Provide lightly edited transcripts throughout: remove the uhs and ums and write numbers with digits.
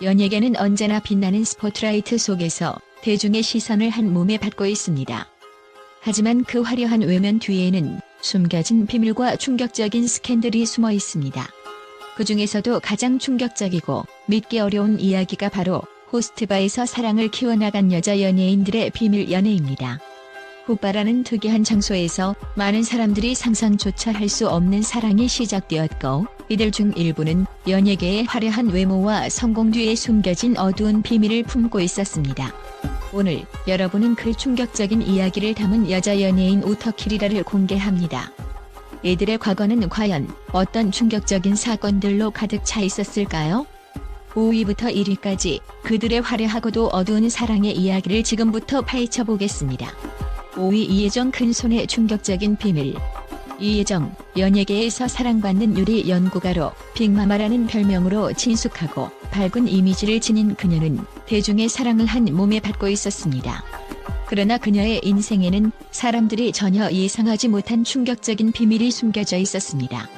연예계는 언제나 빛나는 스포트라이트 속에서 대중의 시선을 한 몸에 받고 있습니다. 하지만 그 화려한 외면 뒤에는 숨겨진 비밀과 충격적인 스캔들이 숨어 있습니다. 그 중에서도 가장 충격적이고 믿기 어려운 이야기가 바로 호스트바에서 사랑을 키워나간 여자 연예인들의 비밀 연애입니다. 호빠라는 특이한 장소에서 많은 사람들이 상상조차 할 수 없는 사랑이 시작되었고, 이들 중 일부는 연예계의 화려한 외모와 성공 뒤에 숨겨진 어두운 비밀을 품고 있었습니다. 오늘 여러분은 그 충격적인 이야기를 담은 여자 연예인 오터키리라를 공개합니다. 이들의 과거는 과연 어떤 충격적인 사건들로 가득 차 있었을까요? 5위부터 1위까지 그들의 화려하고도 어두운 사랑의 이야기를 지금부터 파헤쳐 보겠습니다. 5위 이혜정 큰손의 충격적인 비밀. 이혜정, 연예계에서 사랑받는 요리 연구가로 빅마마라는 별명으로 친숙하고 밝은 이미지를 지닌 그녀는 대중의 사랑을 한 몸에 받고 있었습니다. 그러나 그녀의 인생에는 사람들이 전혀 예상하지 못한 충격적인 비밀이 숨겨져 있었습니다.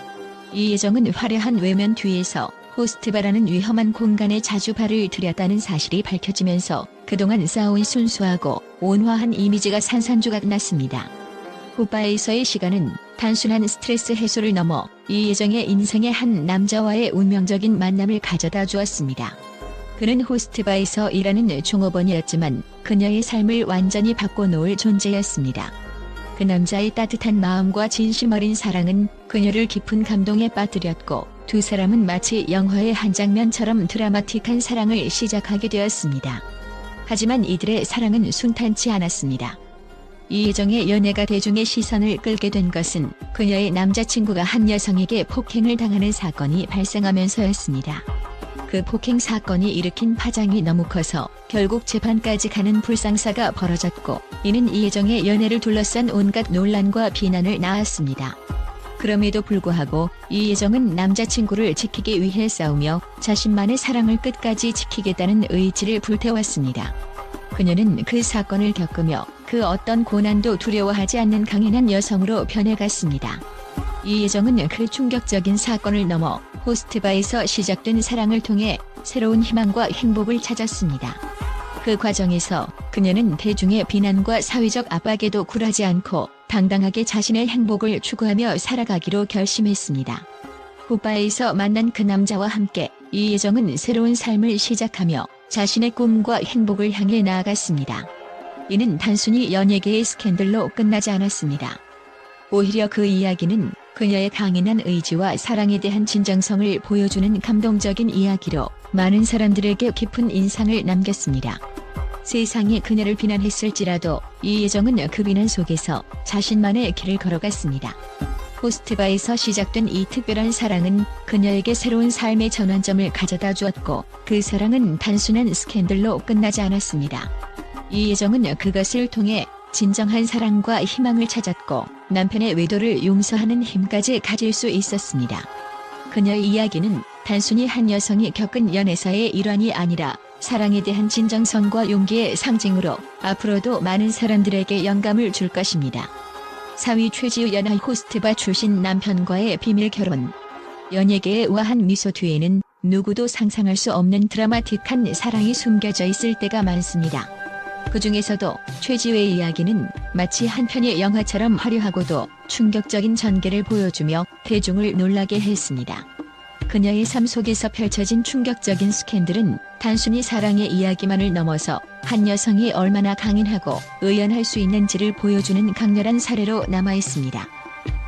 이혜정은 화려한 외면 뒤에서 호스트바라는 위험한 공간에 자주 발을 들였다는 사실이 밝혀지면서 그동안 쌓아온 순수하고 온화한 이미지가 산산조각 났습니다. 호빠에서의 시간은 단순한 스트레스 해소를 넘어 이혜정의 인생의 한 남자와의 운명적인 만남을 가져다 주었습니다. 그는 호스트바에서 일하는 종업원이었지만 그녀의 삶을 완전히 바꿔놓을 존재였습니다. 그 남자의 따뜻한 마음과 진심 어린 사랑은 그녀를 깊은 감동에 빠뜨렸고, 두 사람은 마치 영화의 한 장면처럼 드라마틱한 사랑을 시작하게 되었습니다. 하지만 이들의 사랑은 순탄치 않았습니다. 이혜정의 연애가 대중의 시선을 끌게 된 것은 그녀의 남자친구가 한 여성에게 폭행을 당하는 사건이 발생하면서였습니다. 그 폭행 사건이 일으킨 파장이 너무 커서 결국 재판까지 가는 불상사가 벌어졌고, 이는 이혜정의 연애를 둘러싼 온갖 논란과 비난을 낳았습니다. 그럼에도 불구하고 이혜정은 남자친구를 지키기 위해 싸우며 자신만의 사랑을 끝까지 지키겠다는 의지를 불태웠습니다. 그녀는 그 사건을 겪으며 그 어떤 고난도 두려워하지 않는 강인한 여성으로 변해갔습니다. 이혜정은 그 충격적인 사건을 넘어 호스트바에서 시작된 사랑을 통해 새로운 희망과 행복을 찾았습니다. 그 과정에서 그녀는 대중의 비난과 사회적 압박에도 굴하지 않고 당당하게 자신의 행복을 추구하며 살아가기로 결심했습니다. 호빠에서 만난 그 남자와 함께 이혜정은 새로운 삶을 시작하며 자신의 꿈과 행복을 향해 나아갔습니다. 이는 단순히 연예계의 스캔들로 끝나지 않았습니다. 오히려 그 이야기는 그녀의 강인한 의지와 사랑에 대한 진정성을 보여주는 감동적인 이야기로 많은 사람들에게 깊은 인상을 남겼습니다. 세상이 그녀를 비난했을지라도 이혜정은 그 비난 속에서 자신만의 길을 걸어갔습니다. 호스트바에서 시작된 이 특별한 사랑은 그녀에게 새로운 삶의 전환점을 가져다 주었고, 그 사랑은 단순한 스캔들로 끝나지 않았습니다. 이혜정은 그것을 통해 진정한 사랑과 희망을 찾았고, 남편의 외도를 용서하는 힘까지 가질 수 있었습니다. 그녀의 이야기는 단순히 한 여성이 겪은 연애사의 일환이 아니라 사랑에 대한 진정성과 용기의 상징으로 앞으로도 많은 사람들에게 영감을 줄 것입니다. 4위 최지우 연하 호스트바 출신 남편과의 비밀 결혼. 연예계의 우아한 미소 뒤에는 누구도 상상할 수 없는 드라마틱한 사랑이 숨겨져 있을 때가 많습니다. 그 중에서도 최지우의 이야기는 마치 한 편의 영화처럼 화려하고도 충격적인 전개를 보여주며 대중을 놀라게 했습니다. 그녀의 삶 속에서 펼쳐진 충격적인 스캔들은 단순히 사랑의 이야기만을 넘어서 한 여성이 얼마나 강인하고 의연할 수 있는지를 보여주는 강렬한 사례로 남아있습니다.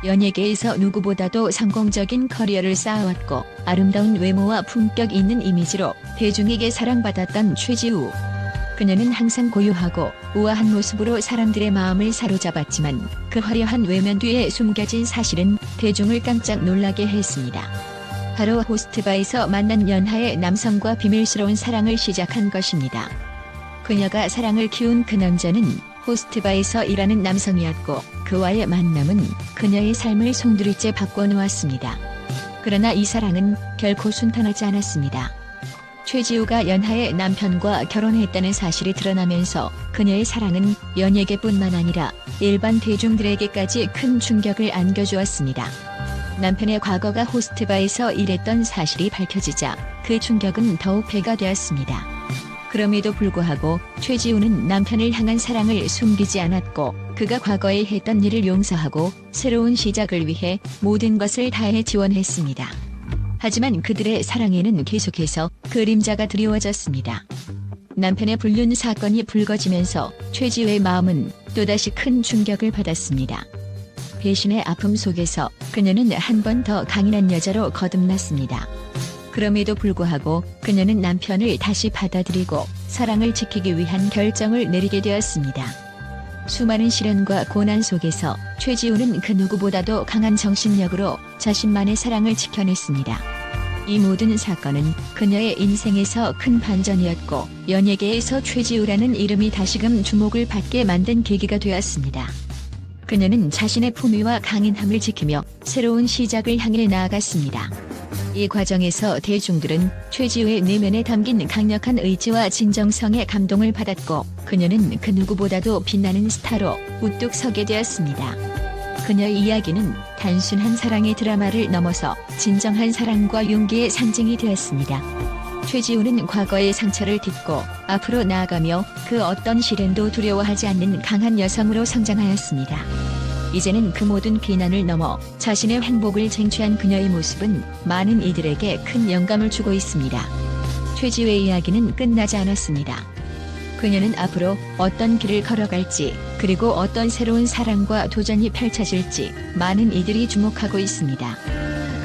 연예계에서 누구보다도 성공적인 커리어를 쌓아왔고, 아름다운 외모와 품격 있는 이미지로 대중에게 사랑받았던 최지우. 그녀는 항상 고요하고 우아한 모습으로 사람들의 마음을 사로잡았지만 그 화려한 외면 뒤에 숨겨진 사실은 대중을 깜짝 놀라게 했습니다. 바로 호스트바에서 만난 연하의 남성과 비밀스러운 사랑을 시작한 것입니다. 그녀가 사랑을 키운 그 남자는 호스트바에서 일하는 남성이었고, 그와의 만남은 그녀의 삶을 송두리째 바꿔놓았습니다. 그러나 이 사랑은 결코 순탄하지 않았습니다. 최지우가 연하의 남편과 결혼했다는 사실이 드러나면서 그녀의 사랑은 연예계뿐만 아니라 일반 대중들에게까지 큰 충격을 안겨주었습니다. 남편의 과거가 호스트바에서 일했던 사실이 밝혀지자 그 충격은 더욱 배가 되었습니다. 그럼에도 불구하고 최지우는 남편을 향한 사랑을 숨기지 않았고 그가 과거에 했던 일을 용서하고 새로운 시작을 위해 모든 것을 다해 지원했습니다. 하지만 그들의 사랑에는 계속해서 그림자가 드리워졌습니다. 남편의 불륜 사건이 불거지면서 최지우의 마음은 또다시 큰 충격을 받았습니다. 배신의 아픔 속에서 그녀는 한 번 더 강인한 여자로 거듭났습니다. 그럼에도 불구하고 그녀는 남편을 다시 받아들이고 사랑을 지키기 위한 결정을 내리게 되었습니다. 수많은 시련과 고난 속에서 최지우는 그 누구보다도 강한 정신력으로 자신만의 사랑을 지켜냈습니다. 이 모든 사건은 그녀의 인생에서 큰 반전이었고 연예계에서 최지우라는 이름이 다시금 주목을 받게 만든 계기가 되었습니다. 그녀는 자신의 품위와 강인함을 지키며 새로운 시작을 향해 나아갔습니다. 이 과정에서 대중들은 최지우의 내면에 담긴 강력한 의지와 진정성에 감동을 받았고 그녀는 그 누구보다도 빛나는 스타로 우뚝 서게 되었습니다. 그녀의 이야기는 단순한 사랑의 드라마를 넘어서 진정한 사랑과 용기의 상징이 되었습니다. 최지우는 과거의 상처를 딛고 앞으로 나아가며 그 어떤 시련도 두려워하지 않는 강한 여성으로 성장하였습니다. 이제는 그 모든 비난을 넘어 자신의 행복을 쟁취한 그녀의 모습은 많은 이들에게 큰 영감을 주고 있습니다. 최지우의 이야기는 끝나지 않았습니다. 그녀는 앞으로 어떤 길을 걸어갈지 그리고 어떤 새로운 사랑과 도전이 펼쳐질지 많은 이들이 주목하고 있습니다.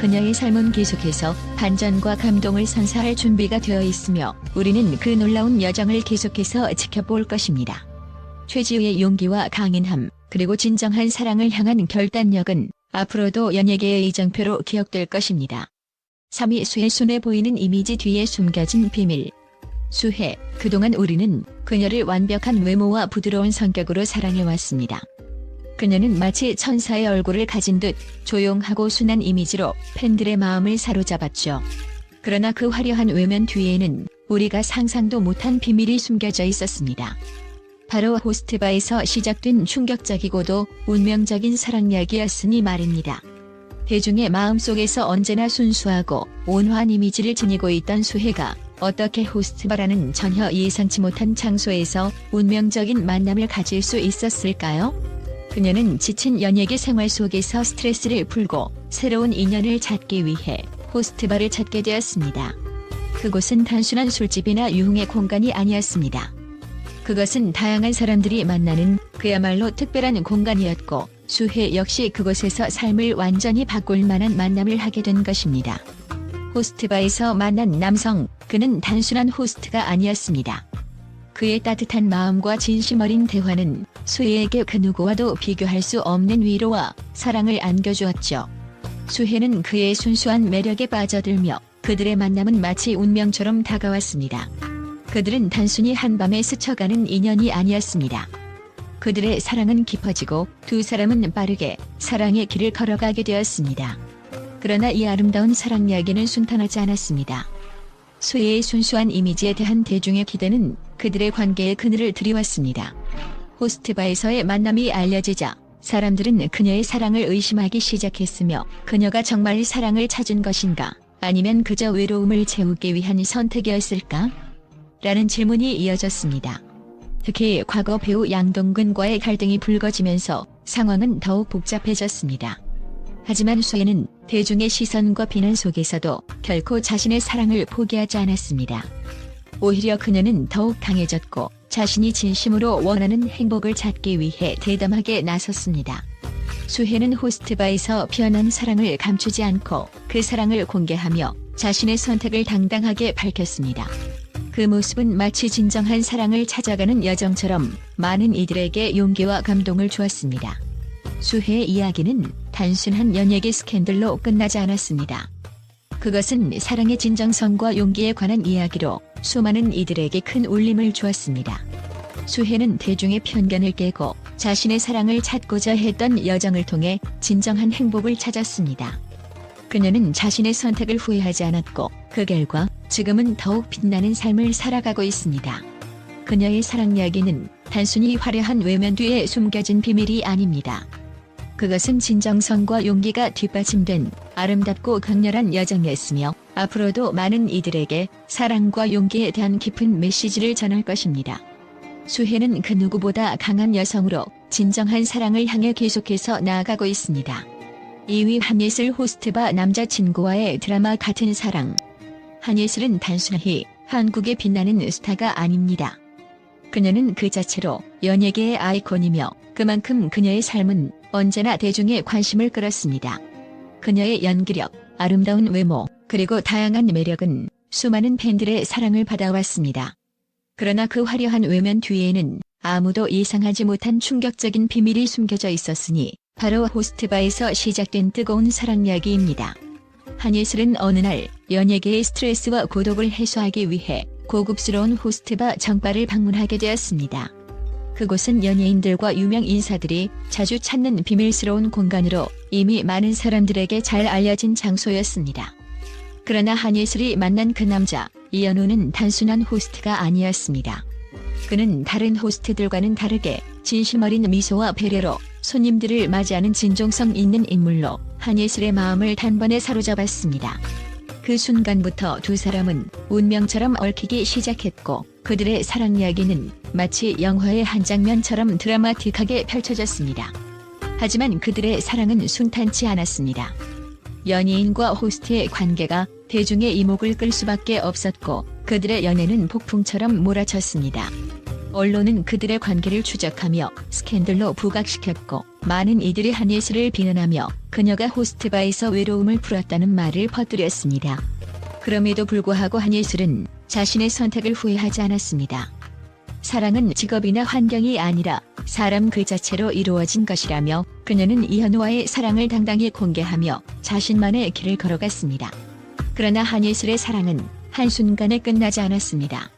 그녀의 삶은 계속해서 반전과 감동을 선사할 준비가 되어 있으며 우리는 그 놀라운 여정을 계속해서 지켜볼 것입니다. 최지우의 용기와 강인함 그리고 진정한 사랑을 향한 결단력은 앞으로도 연예계의 이정표로 기억될 것입니다. 3위 수혜 순해 보이는 이미지 뒤에 숨겨진 비밀. 수혜, 그동안 우리는 그녀를 완벽한 외모와 부드러운 성격으로 사랑해왔습니다. 그녀는 마치 천사의 얼굴을 가진 듯 조용하고 순한 이미지로 팬들의 마음을 사로잡았죠. 그러나 그 화려한 외면 뒤에는 우리가 상상도 못한 비밀이 숨겨져 있었습니다. 바로 호스트바에서 시작된 충격적이고도 운명적인 사랑 이야기였으니 말입니다. 대중의 마음속에서 언제나 순수하고 온화한 이미지를 지니고 있던 수혜가 어떻게 호스트바라는 전혀 예상치 못한 장소에서 운명적인 만남을 가질 수 있었을까요? 그녀는 지친 연예계 생활 속에서 스트레스를 풀고 새로운 인연을 찾기 위해 호스트바를 찾게 되었습니다. 그곳은 단순한 술집이나 유흥의 공간이 아니었습니다. 그것은 다양한 사람들이 만나는 그야말로 특별한 공간이었고 수혜 역시 그곳에서 삶을 완전히 바꿀 만한 만남을 하게 된 것입니다. 호스트바에서 만난 남성, 그는 단순한 호스트가 아니었습니다. 그의 따뜻한 마음과 진심 어린 대화는 수혜에게 그 누구와도 비교할 수 없는 위로와 사랑을 안겨주었죠. 수혜는 그의 순수한 매력에 빠져들며 그들의 만남은 마치 운명처럼 다가왔습니다. 그들은 단순히 한밤에 스쳐가는 인연이 아니었습니다. 그들의 사랑은 깊어지고 두 사람은 빠르게 사랑의 길을 걸어가게 되었습니다. 그러나 이 아름다운 사랑 이야기는 순탄하지 않았습니다. 수혜의 순수한 이미지에 대한 대중의 기대는 그들의 관계에 그늘을 들이왔습니다. 호스트바에서의 만남이 알려지자 사람들은 그녀의 사랑을 의심하기 시작했으며 그녀가 정말 사랑을 찾은 것인가 아니면 그저 외로움을 채우기 위한 선택이었을까? 라는 질문이 이어졌습니다. 특히 과거 배우 양동근과의 갈등이 불거지면서 상황은 더욱 복잡해졌습니다. 하지만 수혜는 대중의 시선과 비난 속에서도 결코 자신의 사랑을 포기하지 않았습니다. 오히려 그녀는 더욱 강해졌고 자신이 진심으로 원하는 행복을 찾기 위해 대담하게 나섰습니다. 수혜는 호스트바에서 피어난 사랑을 감추지 않고 그 사랑을 공개하며 자신의 선택을 당당하게 밝혔습니다. 그 모습은 마치 진정한 사랑을 찾아가는 여정처럼 많은 이들에게 용기와 감동을 주었습니다. 수혜의 이야기는 단순한 연예계 스캔들로 끝나지 않았습니다. 그것은 사랑의 진정성과 용기에 관한 이야기로 수많은 이들에게 큰 울림을 주었습니다. 수혜는 대중의 편견을 깨고 자신의 사랑을 찾고자 했던 여정을 통해 진정한 행복을 찾았습니다. 그녀는 자신의 선택을 후회하지 않았고 그 결과 지금은 더욱 빛나는 삶을 살아가고 있습니다. 그녀의 사랑 이야기는 단순히 화려한 외면 뒤에 숨겨진 비밀이 아닙니다. 그것은 진정성과 용기가 뒷받침된 아름답고 강렬한 여정이었으며 앞으로도 많은 이들에게 사랑과 용기에 대한 깊은 메시지를 전할 것입니다. 수혜는 그 누구보다 강한 여성으로 진정한 사랑을 향해 계속해서 나아가고 있습니다. 2위 한예슬 호스트바 남자친구와의 드라마 같은 사랑. 한예슬은 단순히 한국의 빛나는 스타가 아닙니다. 그녀는 그 자체로 연예계의 아이콘이며 그만큼 그녀의 삶은 언제나 대중의 관심을 끌었습니다. 그녀의 연기력, 아름다운 외모, 그리고 다양한 매력은 수많은 팬들의 사랑을 받아왔습니다. 그러나 그 화려한 외면 뒤에는 아무도 예상하지 못한 충격적인 비밀이 숨겨져 있었으니 바로 호스트바에서 시작된 뜨거운 사랑 이야기입니다. 한예슬은 어느 날 연예계의 스트레스와 고독을 해소하기 위해 고급스러운 호스트바 정바를 방문하게 되었습니다. 그곳은 연예인들과 유명 인사들이 자주 찾는 비밀스러운 공간으로 이미 많은 사람들에게 잘 알려진 장소였습니다. 그러나 한예슬이 만난 그 남자, 이현우는 단순한 호스트가 아니었습니다. 그는 다른 호스트들과는 다르게 진심 어린 미소와 배려로 손님들을 맞이하는 진정성 있는 인물로 한예슬의 마음을 단번에 사로잡았습니다. 그 순간부터 두 사람은 운명처럼 얽히기 시작했고 그들의 사랑 이야기는 마치 영화의 한 장면처럼 드라마틱하게 펼쳐졌습니다. 하지만 그들의 사랑은 순탄치 않았습니다. 연예인과 호스트의 관계가 대중의 이목을 끌 수밖에 없었고 그들의 연애는 폭풍처럼 몰아쳤습니다. 언론은 그들의 관계를 추적하며 스캔들로 부각시켰고 많은 이들이 한예슬을 비난하며 그녀가 호스트바에서 외로움을 풀었다는 말을 퍼뜨렸습니다. 그럼에도 불구하고 한예슬은 자신의 선택을 후회하지 않았습니다. 사랑은 직업이나 환경이 아니라 사람 그 자체로 이루어진 것이라며 그녀는 이현우와의 사랑을 당당히 공개하며 자신만의 길을 걸어갔습니다. 그러나 한예슬의 사랑은 한순간에 끝나지 않았습니다.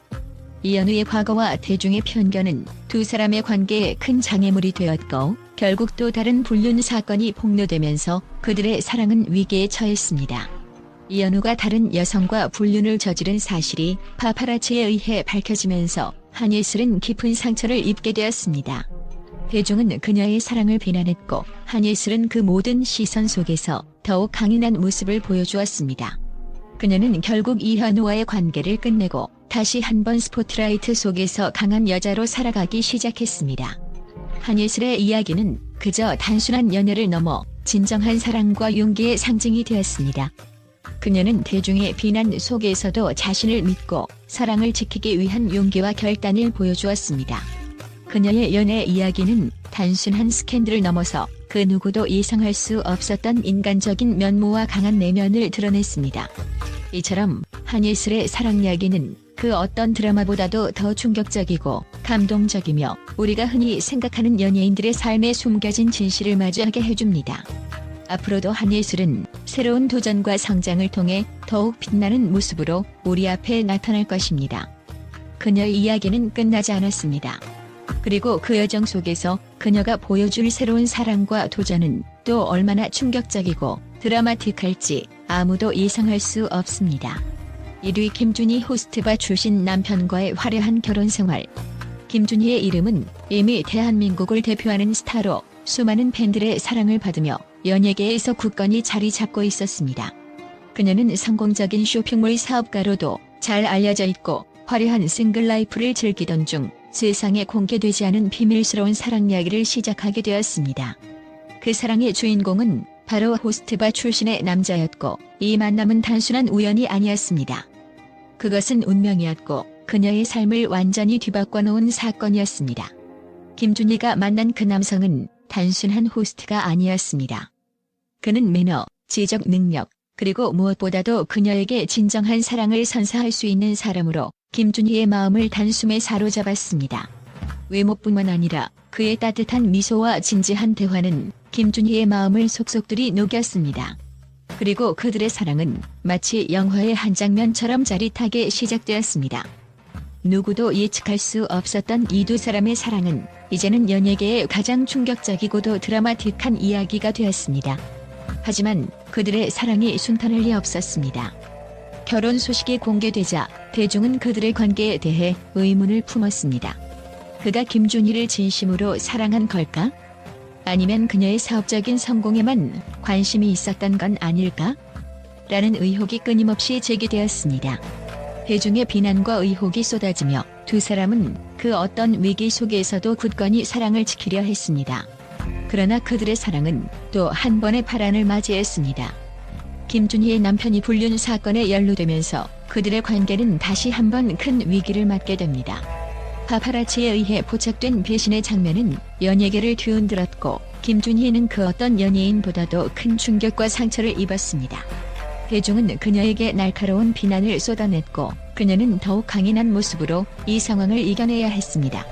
이현우의 과거와 대중의 편견은 두 사람의 관계에 큰 장애물이 되었고 결국 또 다른 불륜 사건이 폭로되면서 그들의 사랑은 위기에 처했습니다. 이현우가 다른 여성과 불륜을 저지른 사실이 파파라치에 의해 밝혀지면서 한예슬은 깊은 상처를 입게 되었습니다. 대중은 그녀의 사랑을 비난했고 한예슬은 그 모든 시선 속에서 더욱 강인한 모습을 보여주었습니다. 그녀는 결국 이현우와의 관계를 끝내고 다시 한번 스포트라이트 속에서 강한 여자로 살아가기 시작했습니다. 한예슬의 이야기는 그저 단순한 연애를 넘어 진정한 사랑과 용기의 상징이 되었습니다. 그녀는 대중의 비난 속에서도 자신을 믿고 사랑을 지키기 위한 용기와 결단을 보여주었습니다. 그녀의 연애 이야기는 단순한 스캔들을 넘어서 그 누구도 예상할 수 없었던 인간적인 면모와 강한 내면을 드러냈습니다. 이처럼 한예슬의 사랑 이야기는 그 어떤 드라마보다도 더 충격적이고 감동적이며 우리가 흔히 생각하는 연예인들의 삶에 숨겨진 진실을 마주하게 해줍니다. 앞으로도 한예슬은 새로운 도전과 성장을 통해 더욱 빛나는 모습으로 우리 앞에 나타날 것입니다. 그녀의 이야기는 끝나지 않았습니다. 그리고 그 여정 속에서 그녀가 보여줄 새로운 사랑과 도전은 또 얼마나 충격적이고 드라마틱할지 아무도 예상할 수 없습니다. 1위 김준희 호스트바 출신 남편과의 화려한 결혼 생활. 김준희의 이름은 이미 대한민국을 대표하는 스타로 수많은 팬들의 사랑을 받으며 연예계에서 굳건히 자리 잡고 있었습니다. 그녀는 성공적인 쇼핑몰 사업가로도 잘 알려져 있고 화려한 싱글 라이프를 즐기던 중 세상에 공개되지 않은 비밀스러운 사랑 이야기를 시작하게 되었습니다. 그 사랑의 주인공은 바로 호스트바 출신의 남자였고 이 만남은 단순한 우연이 아니었습니다. 그것은 운명이었고 그녀의 삶을 완전히 뒤바꿔 놓은 사건이었습니다. 김준희가 만난 그 남성은 단순한 호스트가 아니었습니다. 그는 매너, 지적 능력, 그리고 무엇보다도 그녀에게 진정한 사랑을 선사할 수 있는 사람으로 김준희의 마음을 단숨에 사로잡았습니다. 외모뿐만 아니라 그의 따뜻한 미소와 진지한 대화는 김준희의 마음을 속속들이 녹였습니다. 그리고 그들의 사랑은 마치 영화의 한 장면처럼 짜릿하게 시작되었습니다. 누구도 예측할 수 없었던 이 두 사람의 사랑은 이제는 연예계의 가장 충격적이고도 드라마틱한 이야기가 되었습니다. 하지만 그들의 사랑이 순탄할 리 없었습니다. 결혼 소식이 공개되자 대중은 그들의 관계에 대해 의문을 품었습니다. 그가 김준희를 진심으로 사랑한 걸까? 아니면 그녀의 사업적인 성공에만 관심이 있었던 건 아닐까? 라는 의혹이 끊임없이 제기되었습니다. 대중의 비난과 의혹이 쏟아지며 두 사람은 그 어떤 위기 속에서도 굳건히 사랑을 지키려 했습니다. 그러나 그들의 사랑은 또 한 번의 파란을 맞이했습니다. 김준희의 남편이 불륜 사건에 연루되면서 그들의 관계는 다시 한번 큰 위기를 맞게 됩니다. 파파라치에 의해 포착된 배신의 장면은 연예계를 뒤흔들었고 김준희는 그 어떤 연예인보다도 큰 충격과 상처를 입었습니다. 대중은 그녀에게 날카로운 비난을 쏟아냈고 그녀는 더욱 강인한 모습으로 이 상황을 이겨내야 했습니다.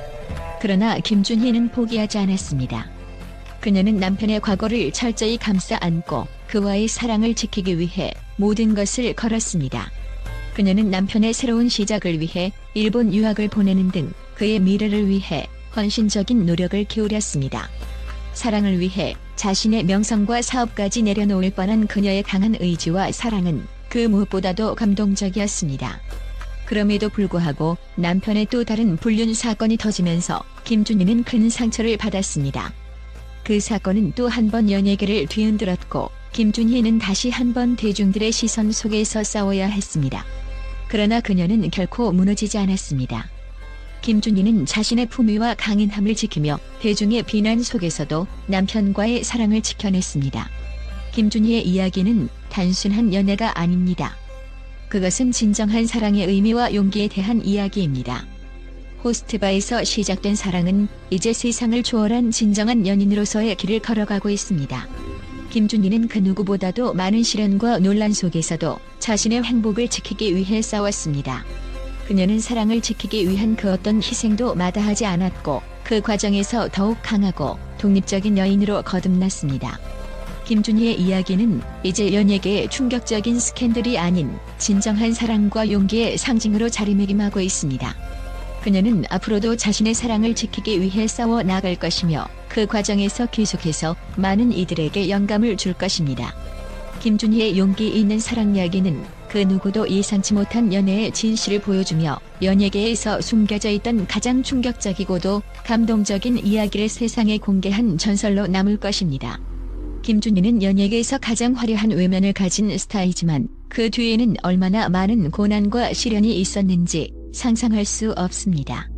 그러나 김준희는 포기하지 않았습니다. 그녀는 남편의 과거를 철저히 감싸 안고 그와의 사랑을 지키기 위해 모든 것을 걸었습니다. 그녀는 남편의 새로운 시작을 위해 일본 유학을 보내는 등 그의 미래를 위해 헌신적인 노력을 기울였습니다. 사랑을 위해 자신의 명성과 사업까지 내려놓을 뻔한 그녀의 강한 의지와 사랑은 그 무엇보다도 감동적이었습니다. 그럼에도 불구하고 남편의 또 다른 불륜 사건이 터지면서 김준희는 큰 상처를 받았습니다. 그 사건은 또 한 번 연예계를 뒤흔들었고 김준희는 다시 한번 대중들의 시선 속에서 싸워야 했습니다. 그러나 그녀는 결코 무너지지 않았습니다. 김준희는 자신의 품위와 강인함을 지키며 대중의 비난 속에서도 남편과의 사랑을 지켜냈습니다. 김준희의 이야기는 단순한 연애가 아닙니다. 그것은 진정한 사랑의 의미와 용기에 대한 이야기입니다. 호스트바에서 시작된 사랑은 이제 세상을 초월한 진정한 연인으로서의 길을 걸어가고 있습니다. 김준희는 그 누구보다도 많은 시련과 논란 속에서도 자신의 행복을 지키기 위해 싸웠습니다. 그녀는 사랑을 지키기 위한 그 어떤 희생도 마다하지 않았고 그 과정에서 더욱 강하고 독립적인 여인으로 거듭났습니다. 김준희의 이야기는 이제 연예계의 충격적인 스캔들이 아닌 진정한 사랑과 용기의 상징으로 자리매김하고 있습니다. 그녀는 앞으로도 자신의 사랑을 지키기 위해 싸워 나갈 것이며 그 과정에서 계속해서 많은 이들에게 영감을 줄 것입니다. 김준희의 용기 있는 사랑 이야기는 그 누구도 예상치 못한 연애의 진실을 보여주며 연예계에서 숨겨져 있던 가장 충격적이고도 감동적인 이야기를 세상에 공개한 전설로 남을 것입니다. 김준희는 연예계에서 가장 화려한 외면을 가진 스타이지만 그 뒤에는 얼마나 많은 고난과 시련이 있었는지 상상할 수 없습니다.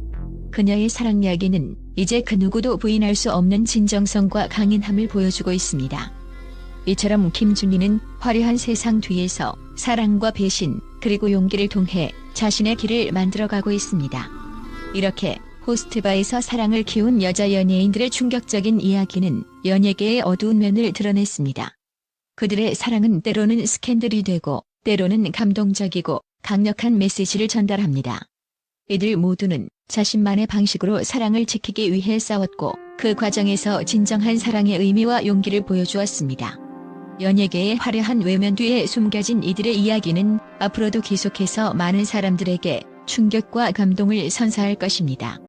그녀의 사랑 이야기는 이제 그 누구도 부인할 수 없는 진정성과 강인함을 보여주고 있습니다. 이처럼 김준희는 화려한 세상 뒤에서 사랑과 배신 그리고 용기를 통해 자신의 길을 만들어가고 있습니다. 이렇게 호스트바에서 사랑을 키운 여자 연예인들의 충격적인 이야기는 연예계의 어두운 면을 드러냈습니다. 그들의 사랑은 때로는 스캔들이 되고 때로는 감동적이고 강력한 메시지를 전달합니다. 이들 모두는 자신만의 방식으로 사랑을 지키기 위해 싸웠고 그 과정에서 진정한 사랑의 의미와 용기를 보여주었습니다. 연예계의 화려한 외면 뒤에 숨겨진 이들의 이야기는 앞으로도 계속해서 많은 사람들에게 충격과 감동을 선사할 것입니다.